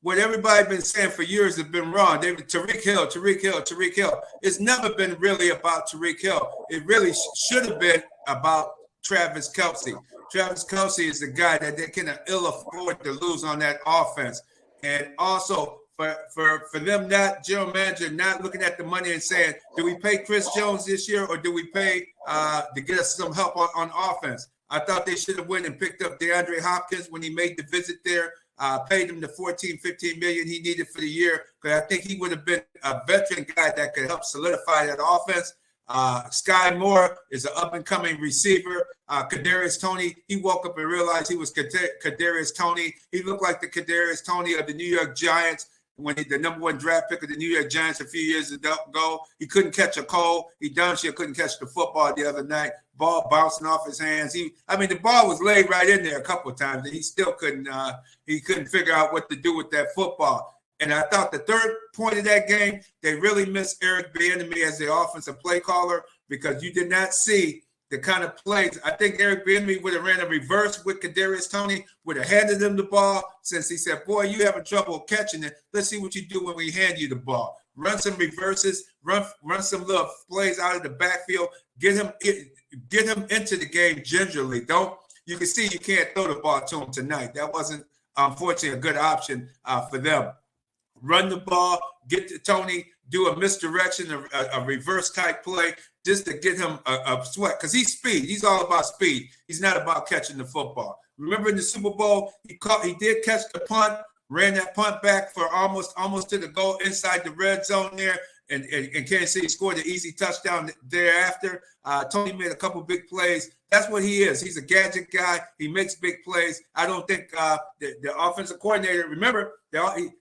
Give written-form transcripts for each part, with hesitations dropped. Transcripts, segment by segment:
what everybody been saying for years has been wrong. Tyreek Hill, Tyreek Hill, Tyreek Hill. It's never been really about Tyreek Hill. It really should have been about Travis Kelce. Travis Kelce is the guy that they can ill afford to lose on that offense. And also for them not, general manager, not looking at the money and saying, do we pay Chris Jones this year or do we pay to get us some help on offense? I thought they should have went and picked up DeAndre Hopkins when he made the visit there, paid him the $14-15 million he needed for the year, because I think he would have been a veteran guy that could help solidify that offense. Sky Moore is an up-and-coming receiver. Kadarius Toney, he woke up and realized he was Kadarius Toney. He looked like the Kadarius Toney of the New York Giants when the number one draft pick of the New York Giants a few years ago. He couldn't catch a cold. He darn sure couldn't catch the football the other night. Ball bouncing off his hands. The ball was laid right in there a couple of times, and he still couldn't figure out what to do with that football. And I thought the third point of that game, they really missed Eric Bieniemy as the offensive play caller, because you did not see the kind of plays. I think Eric Bieniemy would have ran a reverse with Kadarius Toney, would have handed him the ball, since he said, boy, you having trouble catching it. Let's see what you do when we hand you the ball. Run some reverses, run some little plays out of the backfield, get him into the game gingerly. You can see you can't throw the ball to him tonight. That wasn't, unfortunately, a good option for them. Run the ball, get to Toney, do a misdirection, a reverse type play, just to get him a sweat, because he's speed. He's all about speed. He's not about catching the football. Remember in the Super Bowl, he did catch the punt, ran that punt back for almost to the goal inside the red zone there, and Kansas City scored an easy touchdown thereafter. Toney made a couple big plays. That's what he is. He's a gadget guy. He makes big plays. I don't think the offensive coordinator, remember,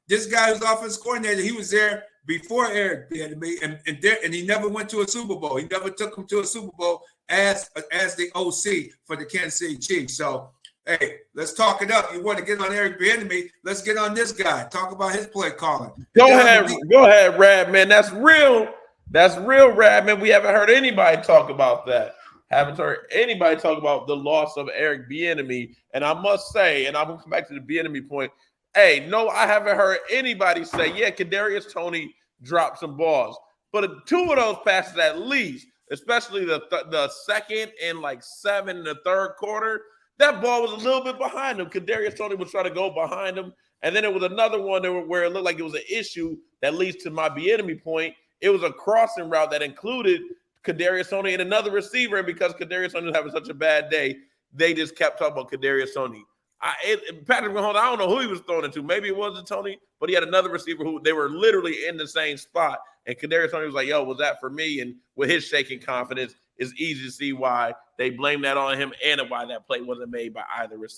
this guy who's offensive coordinator, he was there before Eric Bieniemy, and he never went to a Super Bowl. He never took him to a Super Bowl as the OC for the Kansas City Chiefs. So, hey, let's talk it up. You want to get on Eric Bieniemy? Let's get on this guy. Talk about his play calling. Go ahead, Rad, man. That's real. That's real, Rad, man. We haven't heard anybody talk about that. Haven't heard anybody talk about the loss of Eric Bieniemy. And I must say, and I'm going to come back to the Bieniemy point, hey, no, I haven't heard anybody say, yeah, Kadarius Toney dropped some balls. But two of those passes at least, especially the second and like 7 in the third quarter, that ball was a little bit behind him. Kadarius Toney was trying to go behind him. And then it was another one where it looked like it was an issue that leads to my Bieniemy point. It was a crossing route that included Kadarius Toney and another receiver. And because Kadarius Toney was having such a bad day, they just kept talking about Kadarius Toney. Patrick Mahomes, I don't know who he was throwing it to. Maybe it wasn't Toney, but he had another receiver who they were literally in the same spot. And Kadarius Toney was like, yo, was that for me? And with his shaking confidence, it's easy to see why they blame that on him and why that play wasn't made by either receiver.